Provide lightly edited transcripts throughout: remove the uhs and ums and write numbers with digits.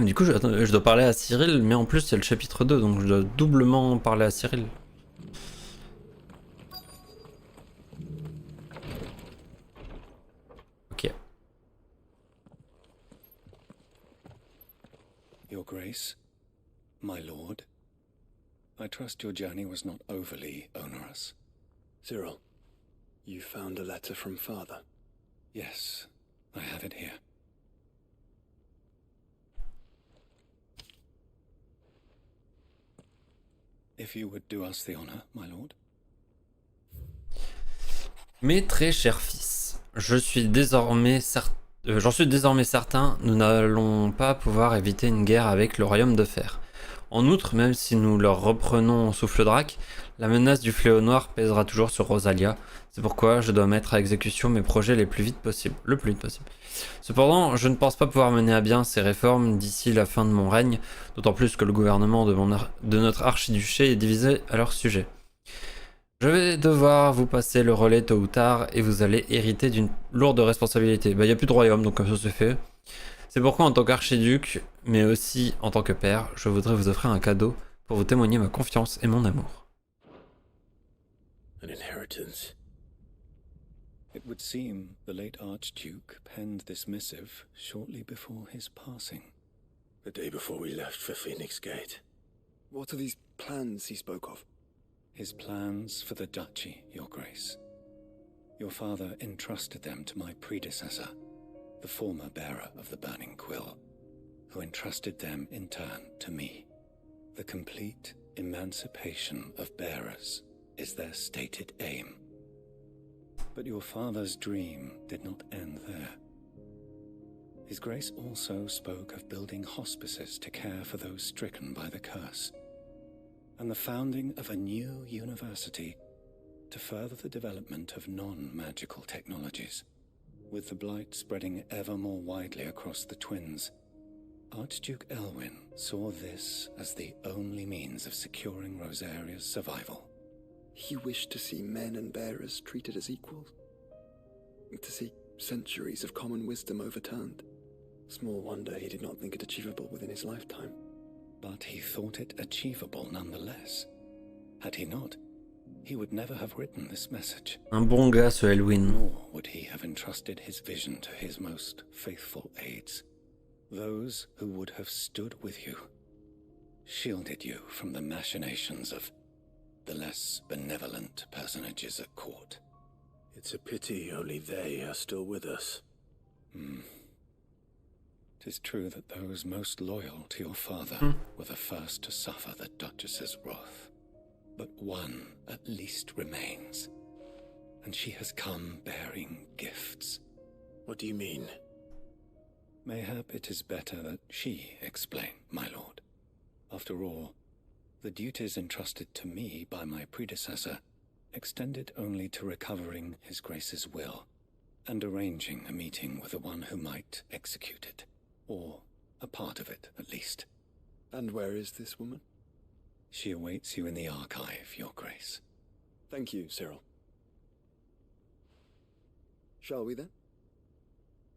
Du coup, je dois parler à Cyril, mais en plus, il y a le chapitre 2, donc je dois doublement parler à Cyril. Ok. Your Grace, my lord, I trust your journey was not overly onerous. Cyril, you found a letter from father? Yes, I have it here. If you would do us the honor, my lord. Mes très chers fils, j'en suis désormais certain, nous n'allons pas pouvoir éviter une guerre avec le royaume de fer. En outre, même si nous leur reprenons Souffle Drac, la menace du fléau noir pèsera toujours sur Rosalia. C'est pourquoi je dois mettre à exécution mes projets le plus vite possible. Cependant, je ne pense pas pouvoir mener à bien ces réformes d'ici la fin de mon règne, d'autant plus que le gouvernement de notre archiduché est divisé à leur sujet. Je vais devoir vous passer le relais tôt ou tard et vous allez hériter d'une lourde responsabilité. Bah, y a plus de royaume, donc comme ça c'est fait. C'est pourquoi en tant qu'archiduc, mais aussi en tant que père, je voudrais vous offrir un cadeau pour vous témoigner ma confiance et mon amour. An inheritance. It would seem the late Archduke penned this missive shortly before his passing. The day before we left for Phoenix Gate. What are these plans he spoke of? His plans for the duchy, Your Grace. Your father entrusted them to my predecessor, the former bearer of the Burning Quill, who entrusted them in turn to me. The complete emancipation of bearers is their stated aim. But your father's dream did not end there. His Grace also spoke of building hospices to care for those stricken by the curse, and the founding of a new university to further the development of non-magical technologies. With the blight spreading ever more widely across the twins, Archduke Elwyn saw this as the only means of securing Rosaria's survival. He wished to see men and bearers treated as equals. To see centuries of common wisdom overturned. Small wonder he did not think it achievable within his lifetime. But he thought it achievable nonetheless. Had he not, he would never have written this message. Un bon gars, ce Elwyn. Nor would he have entrusted his vision to his most faithful aides, those who would have stood with you, shielded you from the machinations of the less benevolent personages at court. It's a pity only they are still with us. 'Tis true that those most loyal to your father were the first to suffer the Duchess's wrath. But one at least remains, and she has come bearing gifts. What do you mean? Mayhap it is better that she explain, my lord. After all, the duties entrusted to me by my predecessor extended only to recovering His Grace's will and arranging a meeting with the one who might execute it, or a part of it at least. And where is this woman? She awaits you in the archive, Your Grace. Thank you, Cyril. Shall we then?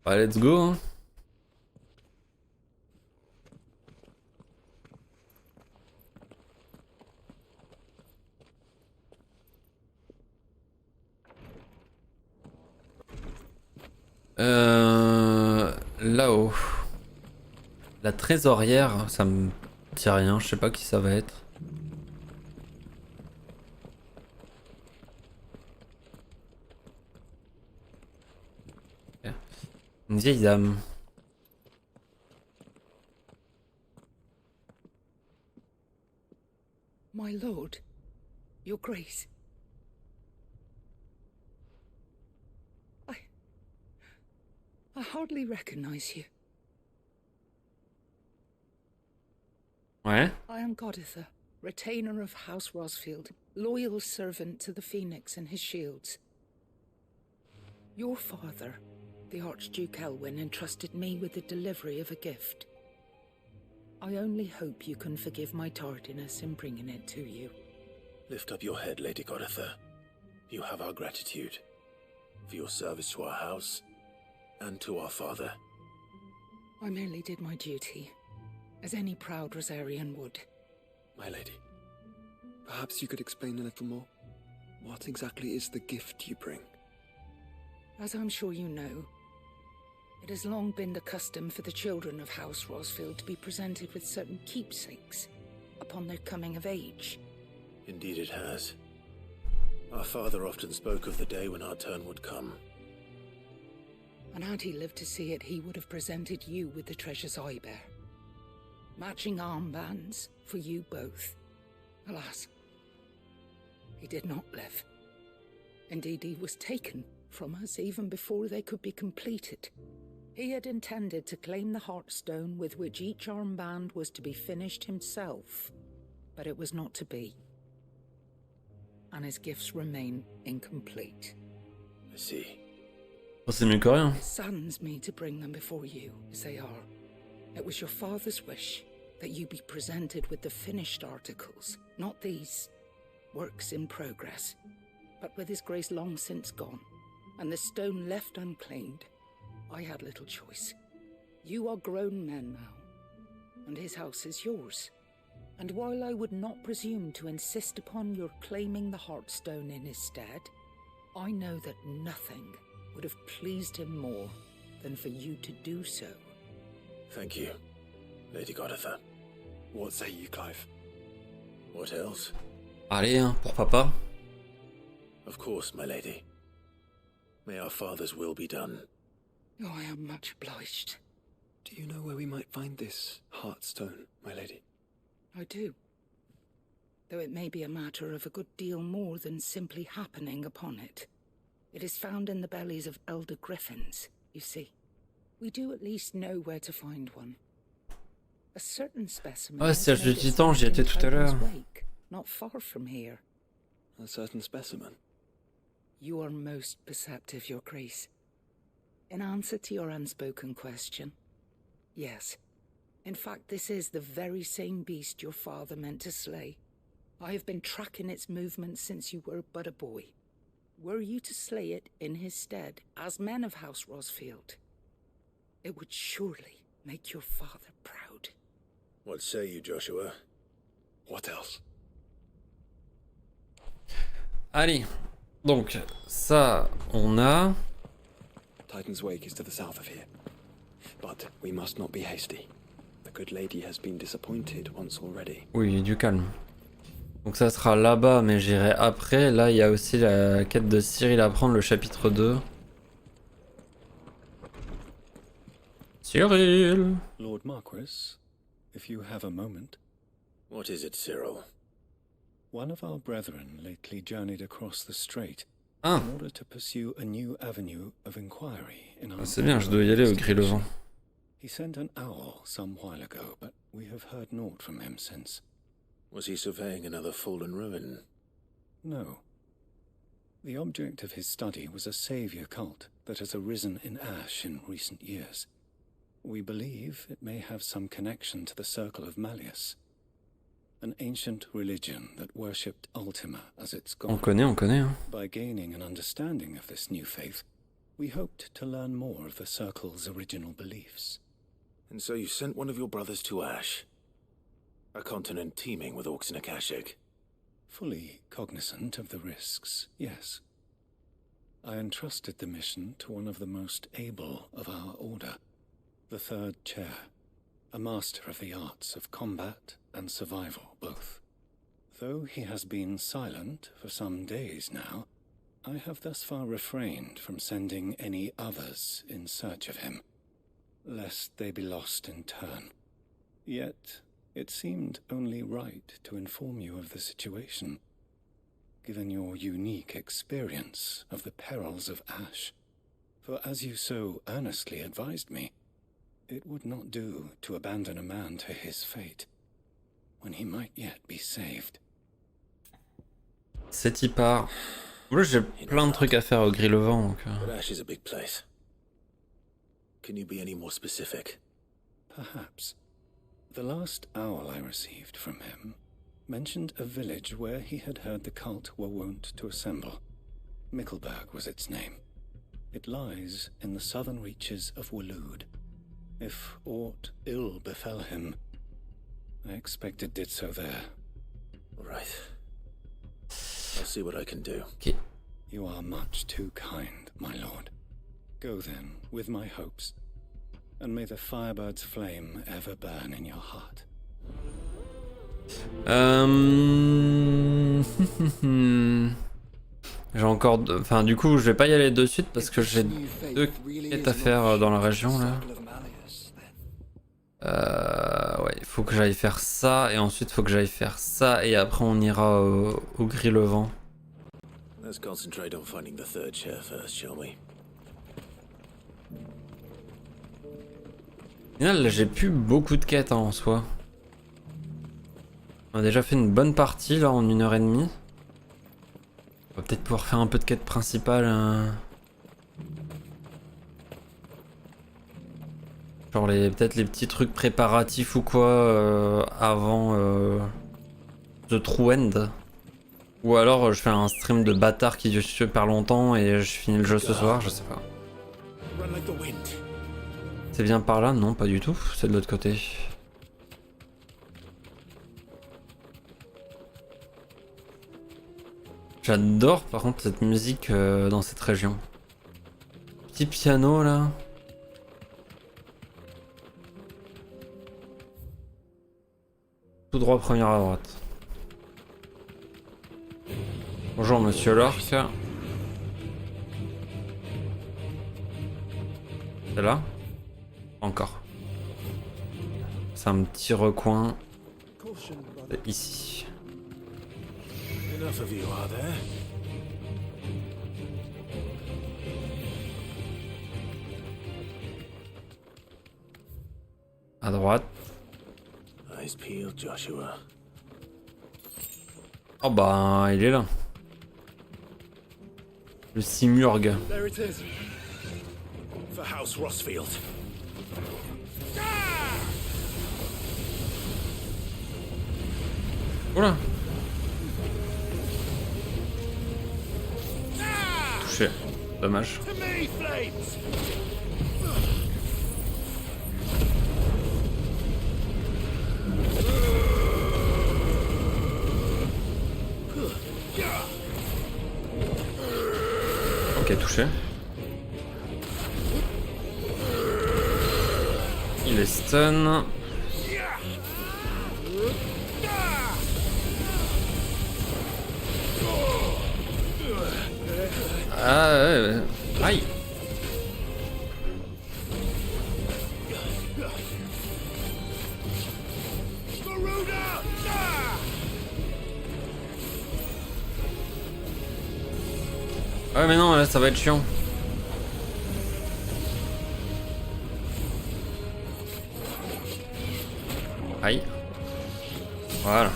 Bah, let's go. Hein. Là-haut. La trésorière, ça me dit rien, je sais pas qui ça va être. Une vieille dame. My lord, your grace. I hardly recognize you. Ouais. I am Goditha, retainer of House Rosfield, loyal servant to the Phoenix and his shields. Your father, the Archduke Elwyn, entrusted me with the delivery of a gift. I only hope you can forgive my tardiness in bringing it to you. Lift up your head, Lady Goditha. You have our gratitude for your service to our house and to our father. I merely did my duty. as any proud Rosarian would. My lady, perhaps you could explain a little more? What exactly is the gift you bring? As I'm sure you know, it has long been the custom for the children of House Rosfield to be presented with certain keepsakes upon their coming of age. Indeed it has. Our father often spoke of the day when our turn would come. And had he lived to see it, he would have presented you with the treasures I bear. Matching armbands for you both. Alas, he did not live. Indeed, he was taken from us even before they could be completed. He had intended to claim the Heartstone with which each armband was to be finished himself, but it was not to be. And his gifts remain incomplete. I see. Oh, c'est mieux que rien. It saddens me to bring them before you, as they are. It was your father's wish that you be presented with the finished articles, not these works in progress. But with his grace long since gone, and the stone left unclaimed, I had little choice. You are grown men now, and his house is yours. And while I would not presume to insist upon your claiming the Heartstone in his stead, I know that nothing would have pleased him more than for you to do so. Thank you, Lady Goditha. What say you, Clive? What else? Allez, hein, pour papa. Of course, my lady. May our father's will be done. Oh, I am much obliged. Do you know where we might find this Heartstone, my lady? I do. Though it may be a matter of a good deal more than simply happening upon it. It is found in the bellies of elder griffins, you see. We do at least know where to find one. A certain specimen. Ah, Siège du Titan, j'y étais tout à l'heure. Not far from here. A certain specimen? You are most perceptive, Your Grace. In answer to your unspoken question, yes. In fact, this is the very same beast your father meant to slay. I have been tracking its movements since you were but a boy. Were you to slay it in his stead, as men of House Rosfield, it would surely make your father proud. What say you, Joshua? What else? Allez, donc ça, on a... Titan's Wake is to the south of here. But we must not be hasty. The good lady has been disappointed once already. Oui, du calme. Donc ça sera là-bas, mais j'irai après. Là, il y a aussi la quête de Cyril à prendre, le chapitre 2. Cyril! Lord Marquis, if you have a moment. What is it, Cyril? One of our brethren lately journeyed across the strait Ah, in order to pursue a new avenue of inquiry in our... c'est bien, je dois y aller au Gris-le-Vent. He sent an owl some while ago, but we have heard naught from him since. Was he surveying another fallen ruin? No. The object of his study was a savior cult that has arisen in Ash in recent years. We believe it may have some connection to the Circle of Malleus, an ancient religion that worshipped Ultima as its god. On connaît, hein. By gaining an understanding of this new faith, we hoped to learn more of the Circle's original beliefs. And so you sent one of your brothers to Ash? A continent teeming with orcs and Akashic. Fully cognizant of the risks, yes. I entrusted the mission to one of the most able of our order, the Third Chair, a master of the arts of combat and survival both. Though he has been silent for some days now, I have thus far refrained from sending any others in search of him, lest they be lost in turn. Yet, it seemed only right to inform you of the situation, given your unique experience of the perils of Ash. For as you so earnestly advised me, it would not do to abandon a man to his fate, when he might yet be saved. C'est y part. Moi, j'ai plein de trucs à faire au Gris-le-Vent, donc... But Ash is a big place. Can you be any more specific? Perhaps. The last owl I received from him mentioned a village where he had heard the cult were wont to assemble. Mickleburg was its name. It lies in the southern reaches of Waloed. If aught ill befell him, I expect it did so there. Right. I'll see what I can do. Ok. You are much too kind, my lord. Go then, with my hopes, and may the Firebird's flame ever burn in your heart. J'ai encore... Enfin, du coup, je vais pas y aller de suite parce que j'ai 2 quêtes à faire dans la région, là. Ouais, il faut que j'aille faire ça, et ensuite il faut que j'aille faire ça, et après on ira au gris levant. Let's concentrate on finding the third chair first, shall we? Au final, là, j'ai plus beaucoup de quêtes hein, en soi. On a déjà fait une bonne partie là en 1h30. On va peut-être pouvoir faire un peu de quête principale. Genre peut-être les petits trucs préparatifs ou quoi avant The True End. Ou alors je fais un stream de bâtard qui dure super longtemps et je finis le jeu ce soir, je sais pas. Run like the wind. C'est bien par là? Non, pas du tout, c'est de l'autre côté. J'adore par contre cette musique dans cette région. Petit piano là. Tout droit première à droite. Bonjour monsieur l'orc. C'est là? Encore. C'est un petit recoin. C'est ici. Enough of you, are there? À droite. Eyes peeled, Joshua. Oh bah il est là. Le Simurg. There it is. For House Rossfield. Oula. Touché. Dommage. To me, Flames! Ok, touché. Il est stun. Ah ouais. Aïe. Ouais mais non, là ça va être chiant. Aïe. Voilà.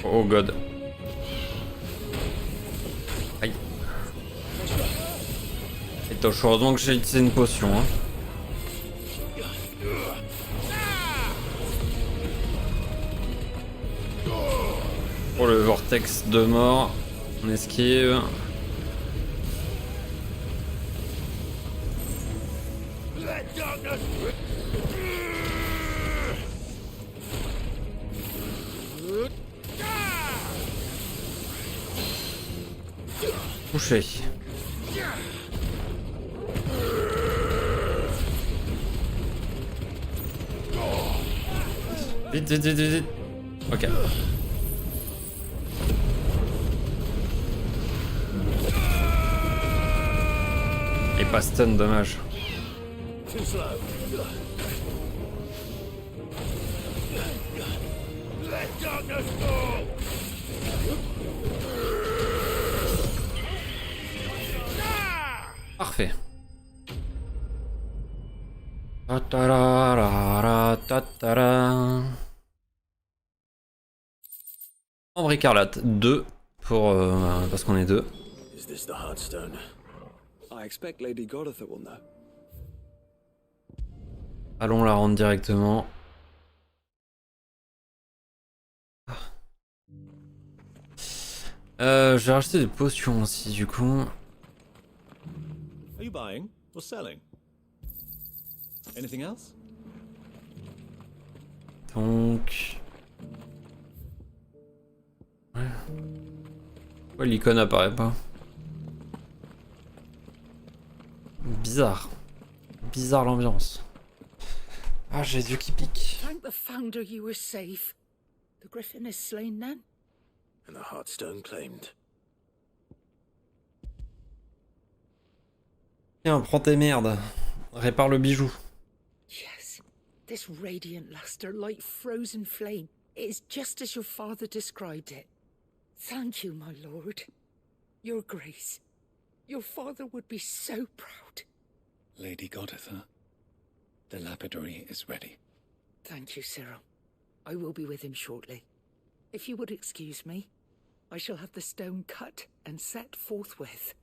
Oh god. Aïe. Et t'as heureusement que j'ai utilisé une potion hein. Pour le vortex de mort, on esquive. Touché. Vite, vite, vite, vite. Ok. Et pas stun, dommage. Too slow. Let darkness fall! Parfait. Ta-ta-ra-ra-ra, ta-ta-ra. Ambre écarlate, 2 pour parce qu'on est 2. Is this the Heartstone? I expect Lady Godatha will know. Allons la rendre directement. Je vais racheter des potions aussi, du coup. Are you buying or selling? Anything else? Donc... Ouais. Pourquoi l'icône apparaît pas? Bizarre. Bizarre l'ambiance. Ah, j'ai les yeux qui piquent. Thank the Founder you were safe. The Griffin is slain then? And the Heartstone claimed. Tiens, prends tes merdes. Répare le bijou. Yes. This radiant luster like frozen flame. It is just as your father described it. Thank you, my lord. Your grace. Your father would be so proud. Lady Goditha, the lapidary is ready. Thank you, Cyril. I will be with him shortly. If you would excuse me, I shall have the stone cut and set forthwith.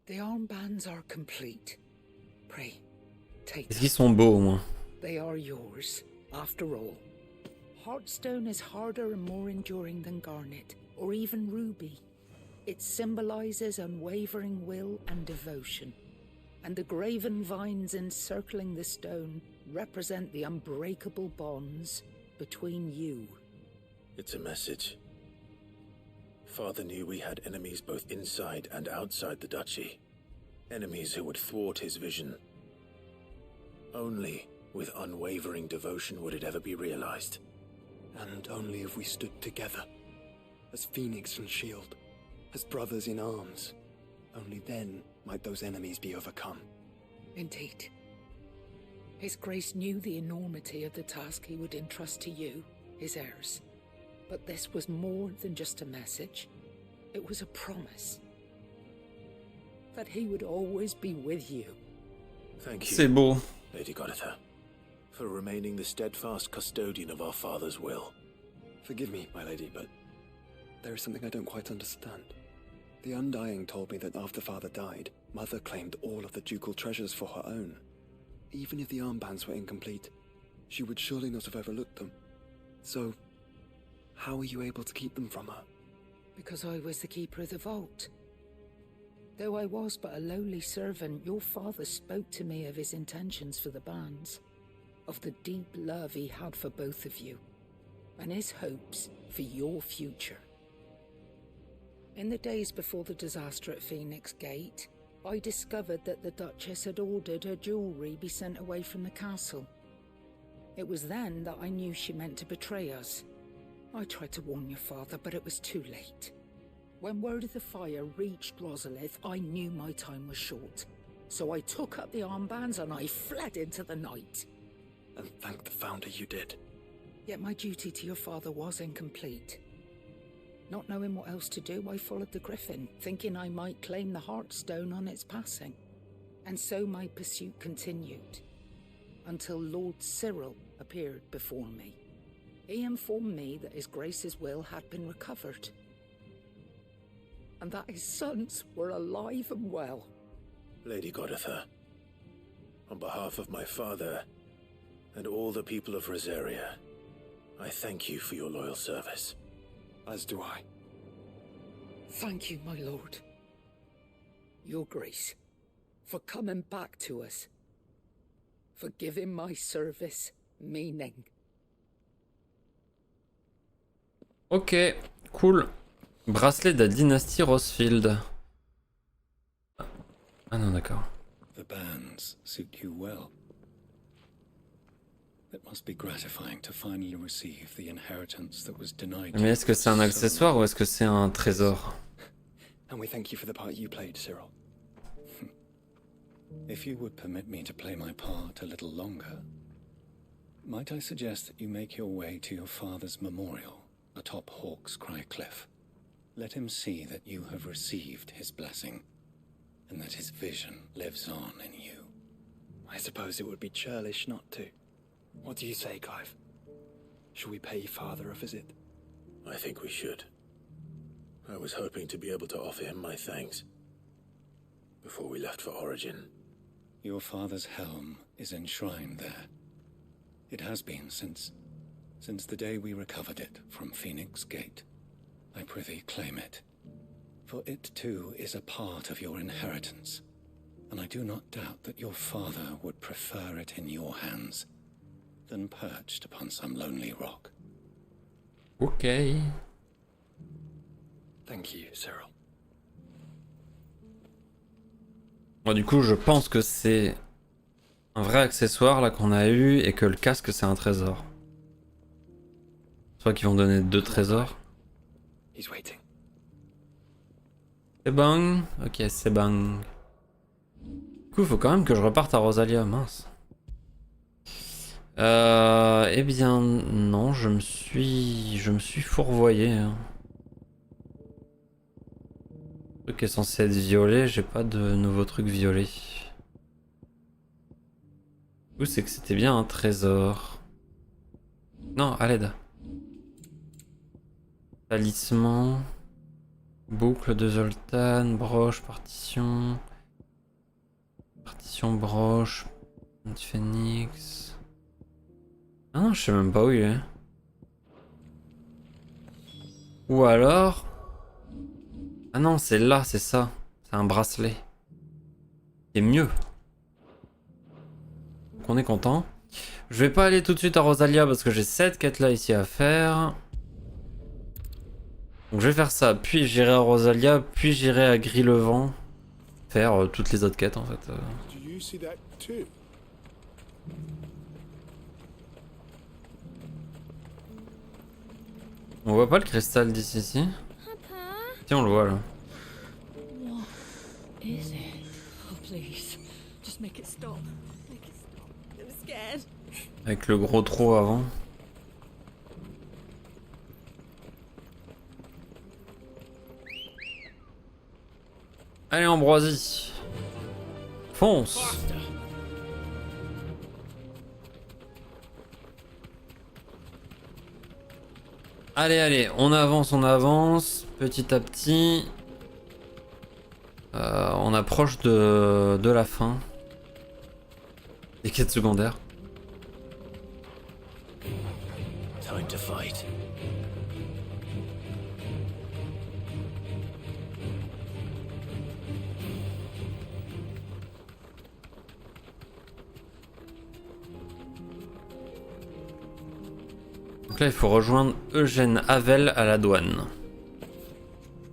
The armbands are complete. Pray, take Est-ce them. qu'ils sont beaux au moins? They are yours, after all. Heartstone is harder and more enduring than garnet, or even ruby. It symbolizes unwavering will and devotion. And the graven vines encircling the stone represent the unbreakable bonds between you. It's a message. Father knew we had enemies both inside and outside the duchy. Enemies who would thwart his vision. Only with unwavering devotion would it ever be realized. And only if we stood together, as Phoenix and Shield, as brothers in arms, only then might those enemies be overcome. Indeed. His Grace knew the enormity of the task he would entrust to you, his heirs. But this was more than just a message. It was a promise. That he would always be with you. Thank you, C'est beau. Lady Goditha, for remaining the steadfast custodian of our father's will. Forgive me, my lady, but there is something I don't quite understand. The Undying told me that after Father died, Mother claimed all of the ducal treasures for her own. Even if the armbands were incomplete, she would surely not have overlooked them. So, how were you able to keep them from her? Because I was the keeper of the vault. Though I was but a lowly servant, your father spoke to me of his intentions for the bands, of the deep love he had for both of you, and his hopes for your future. In the days before the disaster at Phoenix Gate, I discovered that the Duchess had ordered her jewelry be sent away from the castle. It was then that I knew she meant to betray us. I tried to warn your father, but it was too late. When word of the fire reached Rosalith, I knew my time was short. So I took up the armbands and I fled into the night. And thank the Founder you did. Yet my duty to your father was incomplete. Not knowing what else to do, I followed the Griffin, thinking I might claim the Heartstone on its passing. And so my pursuit continued, until Lord Cyril appeared before me. He informed me that His Grace's will had been recovered, and that his sons were alive and well. Lady Goditha, on behalf of my father and all the people of Rosaria, I thank you for your loyal service. As do I. Thank you, my lord. Your Grace, for coming back to us, for giving my service meaning. Ok, cool. Bracelet de la dynastie Rosfield. Ah non, d'accord. The bands suit you well. It must be gratifying to finally receive the inheritance that was denied Mais est-ce que c'est un accessoire ou est-ce que c'est un trésor? And we thank you for the part you played, Cyril. If you would permit me to play my part a little longer, might I suggest that you make your way to your father's memorial atop Hawk's Cry Cliff? Let him see that you have received his blessing, and that his vision lives on in you. I suppose it would be churlish not to. What do you say, Clive? Shall we pay Father a visit? I think we should. I was hoping to be able to offer him my thanks before we left for Origin. Your father's helm is enshrined there. It has been since the day we recovered it from Phoenix Gate. I prithee claim it, for it too is a part of your inheritance, and I do not doubt that your father would prefer it in your hands than perched upon some lonely rock. Ok. Thank you, Cyril. Bon, du coup, je pense que c'est un vrai accessoire là qu'on a eu et que le casque c'est un trésor. Soit qu'ils vont donner 2 trésors. He's waiting. C'est bang. Ok, c'est bang. Du coup, il faut quand même que je reparte à Rosalia, mince. Eh bien, non, je me suis fourvoyé. Hein. Le truc est censé être violet, j'ai pas de nouveau truc violet. Du coup, c'est que c'était bien un trésor. Non, à l'aide. Talisman. Boucle de Zoltan, broche, partition. Partition, broche. Phoenix. Ah non, je sais même pas où il est. Ou alors... Ah non, c'est là, c'est ça. C'est un bracelet. C'est mieux. Donc on est content. Je vais pas aller tout de suite à Rosalia parce que j'ai cette quête là ici à faire. Donc je vais faire ça, puis j'irai à Rosalia, puis j'irai à Gris-le-Vent. Faire toutes les autres quêtes en fait. Do you see that too? On voit pas le cristal d'ici, si? Si, on le voit là. What is it? Oh, please. Just make it stop. Make it stop. I'm scared. Avec le gros trou avant. Allez, Ambroisie. Fonce. Allez, allez, on avance, petit à petit. On approche de la fin. Des quêtes secondaires. Time to fight. Donc là, il faut rejoindre Eugène Havel à la douane.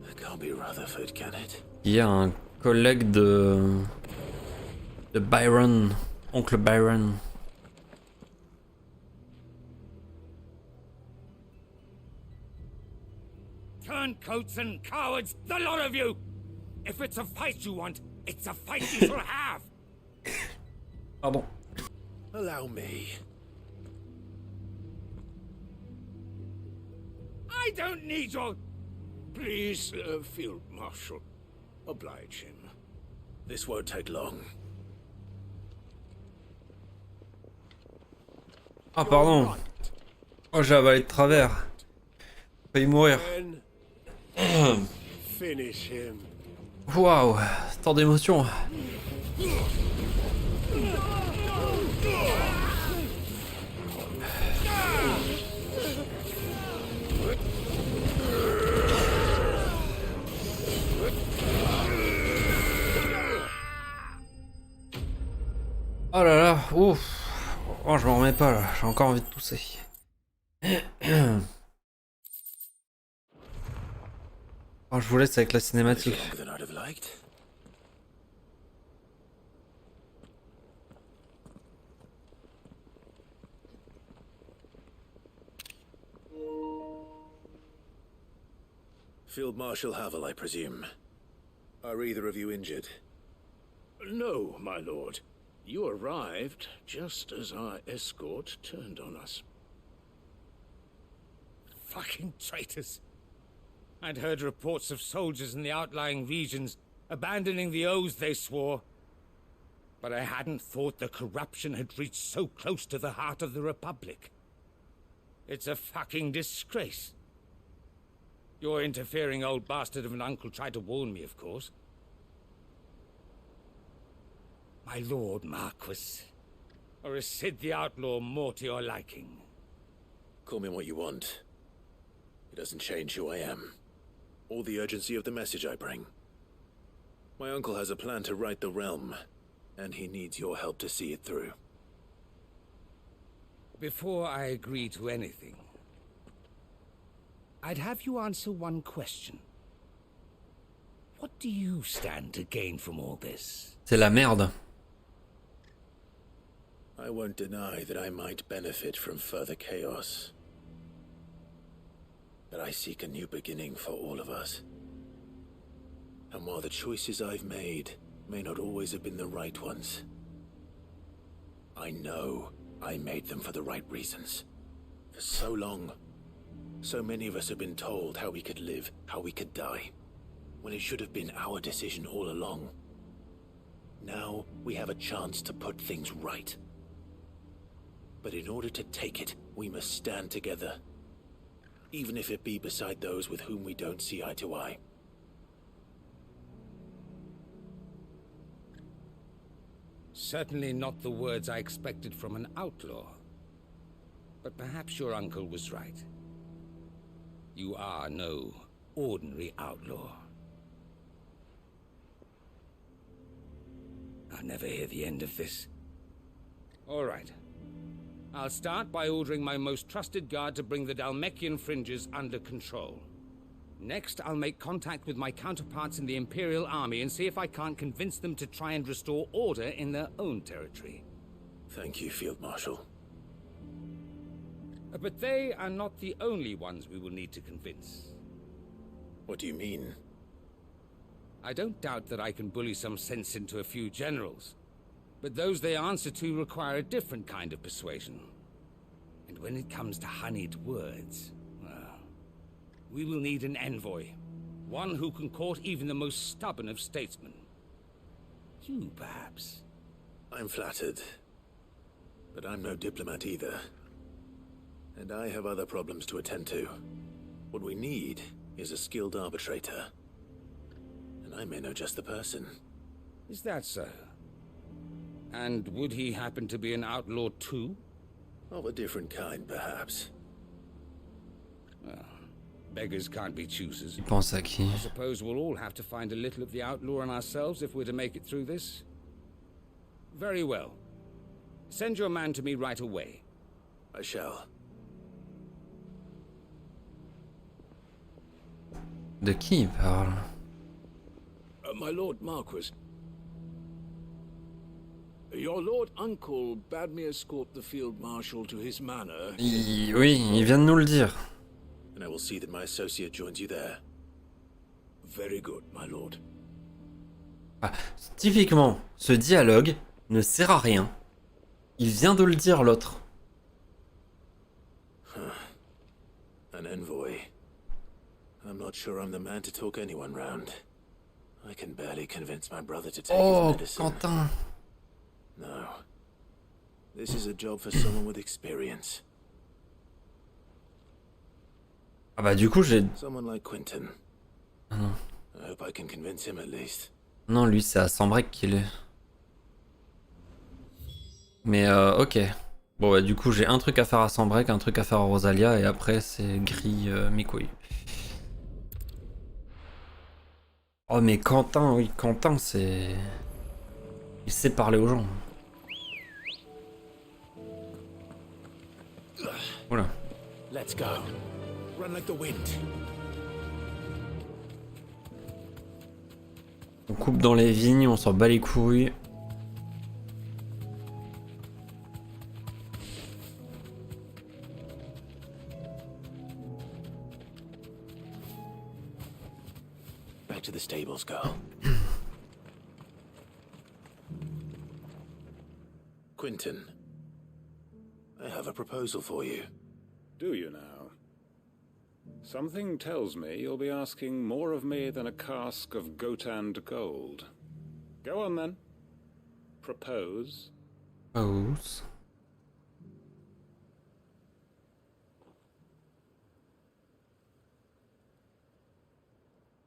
It can't be Rutherford, can it? Il y a un collègue de Byron, oncle Byron. Turncoats and cowards, the lot of you! If it's a fight you want, it's a fight you shall have! Pardon. Allow me. I don't need your... Please, Field Marshal, oblige him. This won't take long. Ah pardon. Oh, j'ai avalé de travers. Failli mourir. Finish him. Waouh, tant d'émotions. Oh là là, ouf. Oh, je m'en remets pas là, j'ai encore envie de tousser. Oh, je vous laisse avec la cinématique. Longer than I'd have liked. Field Marshal Havel, I presume. Are either of you injured? No, my lord. You arrived just as our escort turned on us. Fucking traitors. I'd heard reports of soldiers in the outlying regions abandoning the oaths they swore. But I hadn't thought the corruption had reached so close to the heart of the Republic. It's a fucking disgrace. Your interfering old bastard of an uncle tried to warn me, of course. My lord Marquis. Or is Sid the Outlaw more to your liking? Call me what you want. It doesn't change who I am, or the urgency of the message I bring. My uncle has a plan to right the realm, and he needs your help to see it through. Before I agree to anything, I'd have you answer one question. What do you stand to gain from all this? C'est la merde. I won't deny that I might benefit from further chaos. But I seek a new beginning for all of us. And while the choices I've made may not always have been the right ones, I know I made them for the right reasons. For so long, so many of us have been told how we could live, how we could die, when it should have been our decision all along. Now we have a chance to put things right. But in order to take it, we must stand together. Even if it be beside those with whom we don't see eye to eye. Certainly not the words I expected from an outlaw. But perhaps your uncle was right. You are no ordinary outlaw. I'll never hear the end of this. All right. I'll start by ordering my most trusted guard to bring the Dalmekian fringes under control. Next, I'll make contact with my counterparts in the Imperial Army and see if I can't convince them to try and restore order in their own territory. Thank you, Field Marshal. But they are not the only ones we will need to convince. What do you mean? I don't doubt that I can bully some sense into a few generals. But those they answer to require a different kind of persuasion. And when it comes to honeyed words, well, we will need an envoy. One who can court even the most stubborn of statesmen. You, perhaps. I'm flattered. But I'm no diplomat either. And I have other problems to attend to. What we need is a skilled arbitrator. And I may know just the person. Is that so? And would he happen to be an outlaw too? Of a different kind, perhaps. Well, beggars can't be choosers. Il pense à qui? I suppose we'll all have to find a little of the outlaw in ourselves if we're to make it through this. Very well. Send your man to me right away. I shall. De qui il parle? My Lord Marquis. Your Lord Uncle bade me escort the Field Marshal to his manor. Oui, il vient de nous le dire. And I will see that my associate joins you there. Very good, my lord. Ah, typiquement, ce dialogue ne sert à rien. Il vient de le dire, l'autre. An envoy. I'm not sure I'm the man to talk anyone round. I can barely convince my brother to take his medicine. Quentin. No. This is a job for someone with experience. Ah bah du coup j'ai... Someone like Quentin. Ah non. I hope I can convince him at least. Non, lui c'est à Sambrec qu'il est. Mais ok. Bon bah du coup j'ai un truc à faire à Sambrec, un truc à faire à Rosalia et après c'est gris mes couilles. Oh mais Quentin, oui, Quentin c'est... Il sait parler aux gens. Voilà. Let's go. Run like the wind. On coupe dans les vignes, on s'en bat les couilles. Back to the stables, girl. Quentin, I have a proposal for you. Do you now? Something tells me you'll be asking more of me than a cask of Gotand gold. Go on then. Propose. Pose.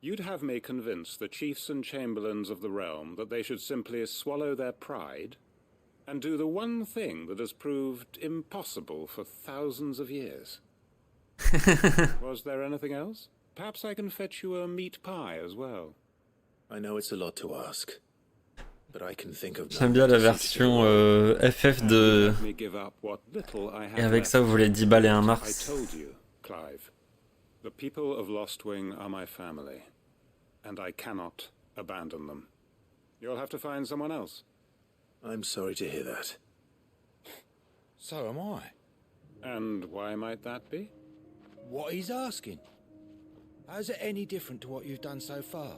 You'd have me convince the chiefs and chamberlains of the realm that they should simply swallow their pride and do the one thing that has proved impossible for thousands of years. Was there anything else? Perhaps I can fetch you a meat pie as well. I know it's a lot to ask, but I can think of. J'aime bien la version FF de... Et avec ça, vous voulez 10 balles et un Mars. I told you, Clive. The people of Lostwing are my family, and I cannot abandon them. You'll have to find someone else. I'm sorry to hear that. So am I. And why might that be? What he's asking. How's it any different to what you've done so far?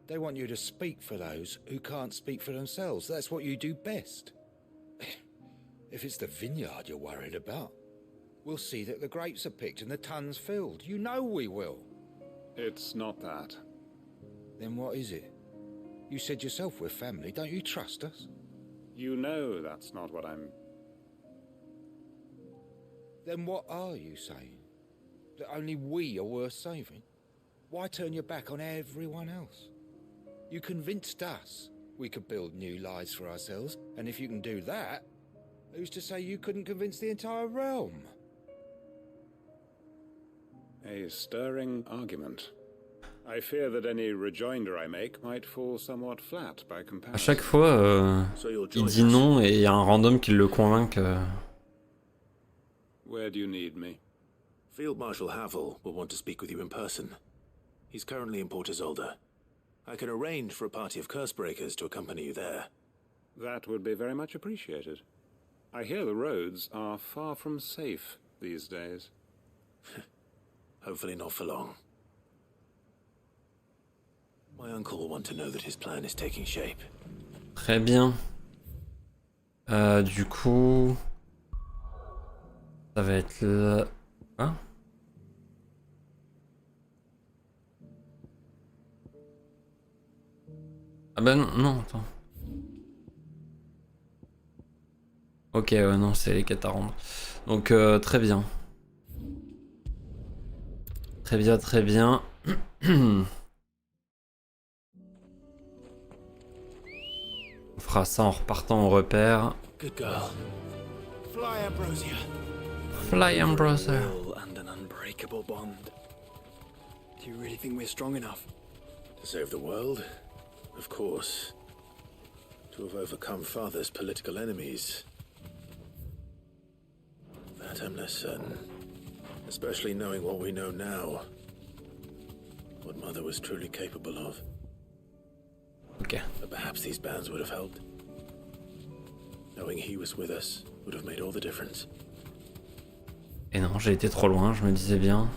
They want you to speak for those who can't speak for themselves. That's what you do best. If it's the vineyard you're worried about, we'll see that the grapes are picked and the tons filled. You know we will. It's not that. Then what is it? You said yourself we're family. Don't you trust us? You know that's not what I'm... Then what are you saying? That only we are worth saving? Why turn your back on everyone else? You convinced us we could build new lives for ourselves, and if you can do that, who's to say you couldn't convince the entire realm? A stirring argument. I fear that any rejoinder I make might fall somewhat flat by comparison. À chaque fois, il dit non et il y a un random qui le convainc. Where do you need me? Field Marshal Havel will want to speak with you in person. He's currently in Port Isolde. I can arrange for a party of Cursebreakers to accompany you there. That would be very much appreciated. I hear the roads are far from safe these days. Hopefully not for long. My uncle will want to know that his plan is taking shape. Très bien. Du coup... Ça va être là... Hein? Ah bah non, non, attends. Ok, non, c'est les quêtes à rendre. Donc, très bien. Très bien, très bien. On fera ça en repartant au repère. Good girl. Fly, Ambrosia. Fly, Ambrosia. And an unbreakable bond. Do you really think we're strong enough? To save the world? Of course. To have overcome Father's political enemies. That I'm less certain. Especially knowing what we know now. What Mother was truly capable of. Okay. But perhaps these bands would have helped. Knowing he was with us would have made all the difference. Et non, j'ai été trop loin, je me disais bien.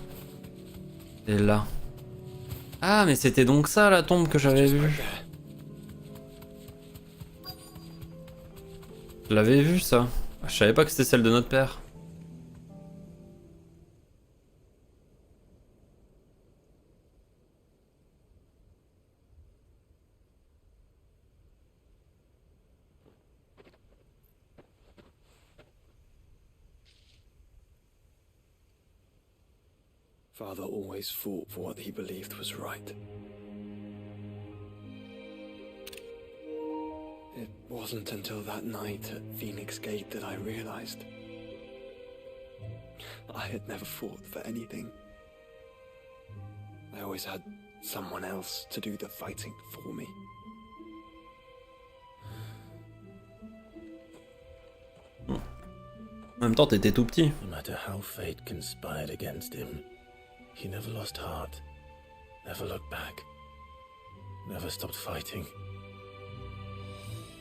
Et là. Ah, mais c'était donc ça la tombe que j'avais vue. Je l'avais vue ça. Je savais pas que c'était celle de notre père. Father always fought for what he believed was right. It wasn't until that night at Phoenix Gate that I realized I had never fought for anything. I always had someone else to do the fighting for me. En même temps, t'étais tout petit. No matter how fate conspired against him, he never lost heart, never looked back, never stopped fighting.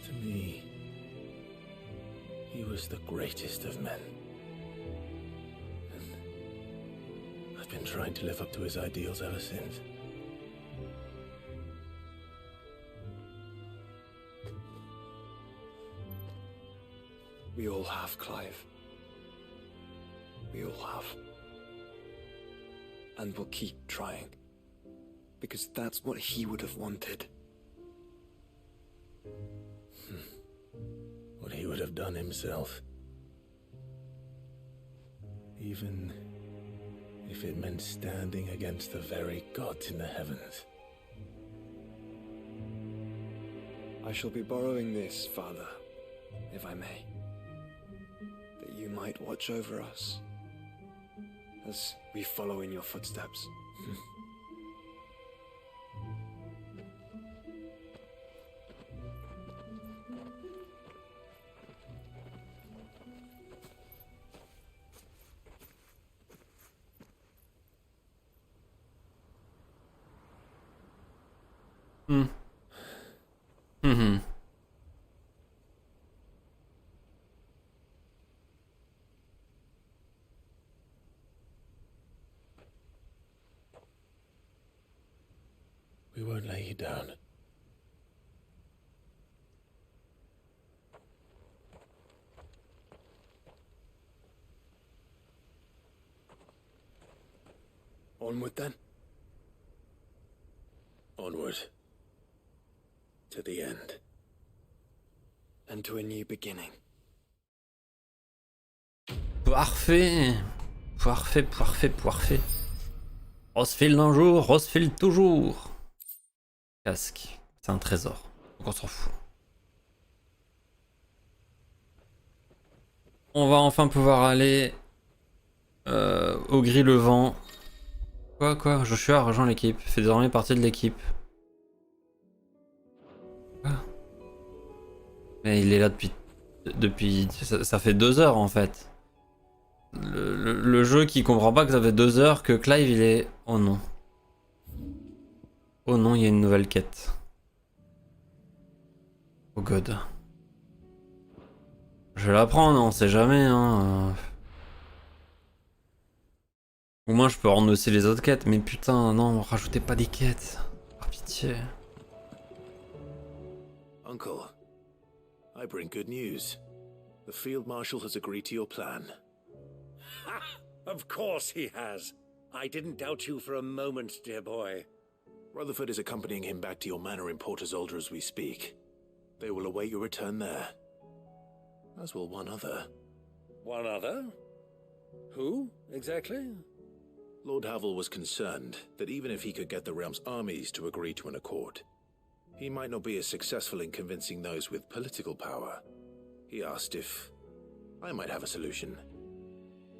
To me, he was the greatest of men. And I've been trying to live up to his ideals ever since. We all have, Clive. We all have. And we'll keep trying. Because that's what he would have wanted. What he would have done himself. Even if it meant standing against the very gods in the heavens. I shall be borrowing this, Father, if I may, that you might watch over us as we follow in your footsteps. Mhm. We won't lay you down. Onward then. Onward. To the end. And to a new beginning. Parfait. Parfait, parfait, parfait. Rosfield un jour, Rosfield toujours. Casque. C'est un trésor. Donc on s'en fout. On va enfin pouvoir aller au gris-levant. Quoi Joshua a rejoint l'équipe. Fait désormais partie de l'équipe. Quoi? Mais il est là depuis ça fait 2 heures en fait. Le jeu qui comprend pas que ça fait 2 heures que Clive il est... Oh non. Oh non, il y a une nouvelle quête. Oh god. Je vais la prendre, on sait jamais hein. Au moins je peux rendre aussi les autres quêtes, mais putain non, rajoutez pas des quêtes. Par pitié. Uncle, I bring good news. The Field Marshal has agreed to your plan. Ha! Of course he has. I didn't doubt you for a moment, dear boy. Rutherford is accompanying him back to your manor in Porter's Alder as we speak. They will await your return there. As will one other. One other? Who, exactly? Lord Havel was concerned that even if he could get the realm's armies to agree to an accord, he might not be as successful in convincing those with political power. He asked if I might have a solution,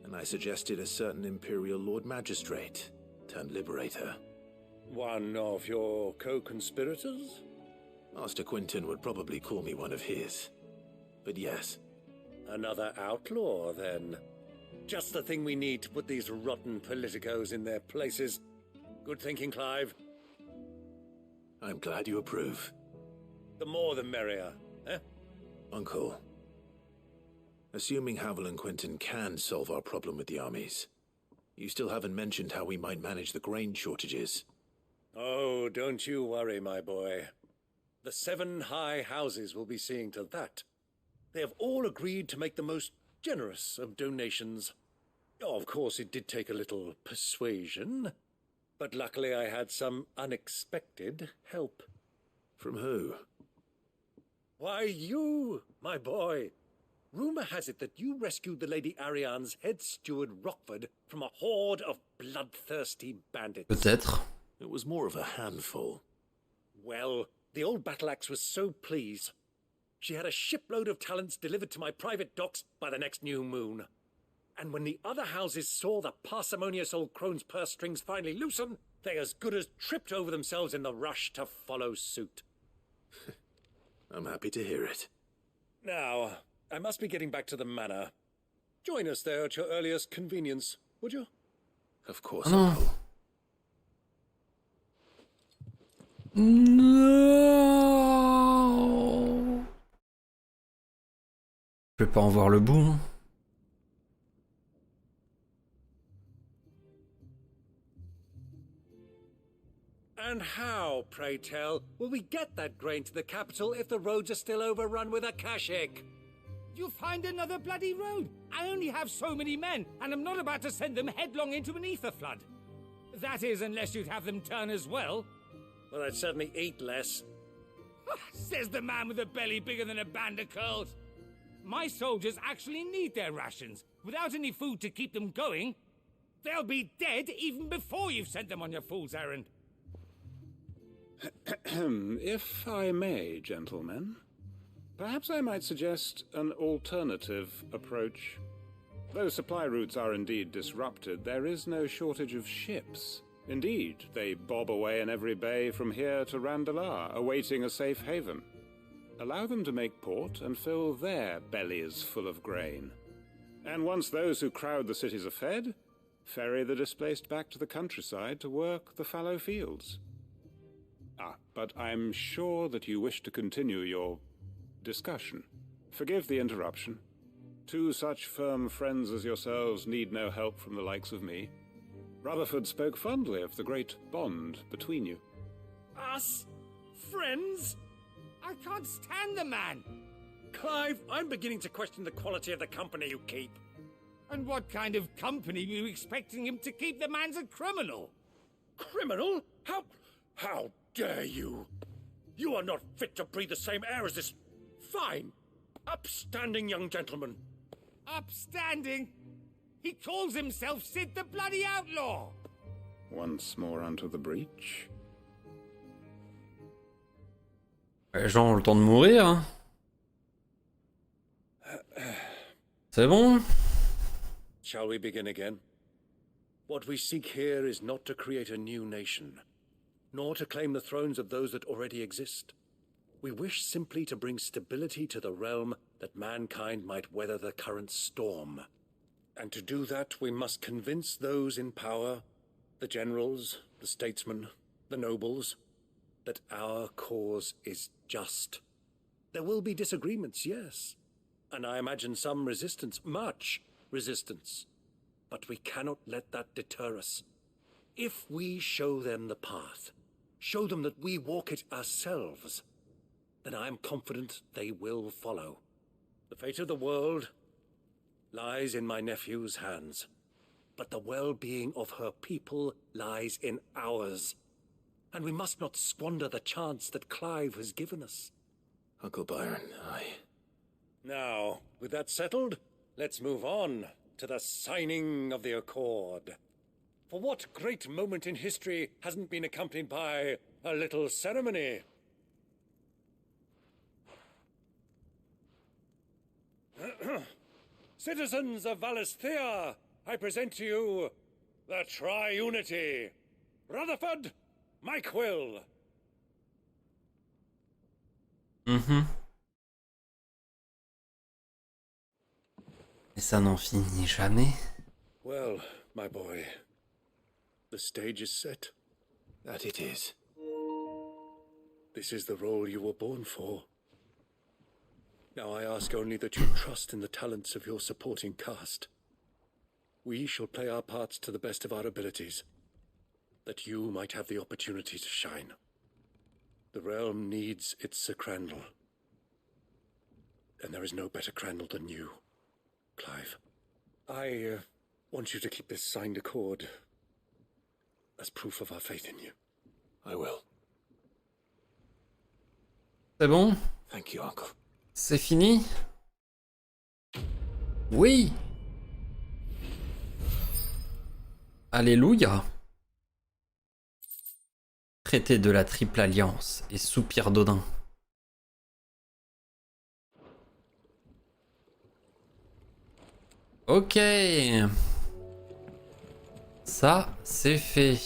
and I suggested a certain Imperial Lord Magistrate turned Liberator. One of your co-conspirators? Master Quinton would probably call me one of his. But yes. Another outlaw, then. Just the thing we need to put these rotten politicos in their places. Good thinking, Clive. I'm glad you approve. The more the merrier, eh? Uncle, assuming Havel and Quinton can solve our problem with the armies, you still haven't mentioned how we might manage the grain shortages. Oh, don't you worry, my boy. The 7 high houses will be seeing to that. They have all agreed to make the most generous of donations. Oh, of course, it did take a little persuasion, but luckily I had some unexpected help. From who? Why, you, my boy. Rumor has it that you rescued the Lady Ariane's head steward Rockford from a horde of bloodthirsty bandits. Peut-être. It was more of a handful. Well, the old battle axe was so pleased. She had a shipload of talents delivered to my private docks by the next new moon. And when the other houses saw the parsimonious old crone's purse strings finally loosen, they as good as tripped over themselves in the rush to follow suit. I'm happy to hear it. Now, I must be getting back to the manor. Join us there at your earliest convenience, would you? Of course, Uncle. Non. Je peux pas en voir le bout. Hein. And how, pray tell, will we get that grain to the capital if the roads are still overrun with Akashic? You'll find another bloody road. I only have so many men, and I'm not about to send them headlong into an ether flood. That is, unless you'd have them turn as well. Well, I'd certainly eat less. Says the man with a belly bigger than a band of curls. My soldiers actually need their rations. Without any food to keep them going, they'll be dead even before you've sent them on your fool's errand. If I may, gentlemen, perhaps I might suggest an alternative approach. Though supply routes are indeed disrupted, there is no shortage of ships. Indeed, they bob away in every bay from here to Randalar, awaiting a safe haven. Allow them to make port and fill their bellies full of grain. And once those who crowd the cities are fed, ferry the displaced back to the countryside to work the fallow fields. But I'm sure that you wish to continue your discussion. Forgive the interruption. Two such firm friends as yourselves need no help from the likes of me. Rutherford spoke fondly of the great bond between you. Us? Friends? I can't stand the man! Clive, I'm beginning to question the quality of the company you keep. And what kind of company were you expecting him to keep? The man's a criminal! Criminal? How dare you? You are not fit to breathe the same air as this fine, upstanding young gentleman. Upstanding? He calls himself Sid the Bloody Outlaw! Once more onto the breach. Les gens ont le temps de mourir. Hein. C'est bon? Shall we begin again? What we seek here is not to create a new nation, nor to claim the thrones of those that already exist. We wish simply to bring stability to the realm that mankind might weather the current storm. And to do that, we must convince those in power, the generals, the statesmen, the nobles, that our cause is just. There will be disagreements, yes, and I imagine some resistance, much resistance. But we cannot let that deter us. If we show them the path, show them that we walk it ourselves, then I am confident they will follow. The fate of the world lies in my nephew's hands, but the well-being of her people lies in ours. And we must not squander the chance that Clive has given us. Uncle Byron, aye. Now, with that settled, let's move on to the signing of the Accord. For what great moment in history hasn't been accompanied by a little ceremony? Citizens of Valisthea, I present to you the Triunity. Rutherford, Mike Will. Et ça n'en finit jamais. Well, my boy, the stage is set. That it is. This is the role you were born for. Now I ask only that you trust in the talents of your supporting cast. We shall play our parts to the best of our abilities, that you might have the opportunity to shine. The realm needs its Sir Crandall, and there is no better Crandall than you, Clive. I want you to keep this signed accord as proof of our faith in you. I will. C'est bon? Thank you, Uncle. C'est fini? Oui! Alléluia! Traité de la Triple Alliance et soupir d'Odin. Ok. Ça, c'est fait.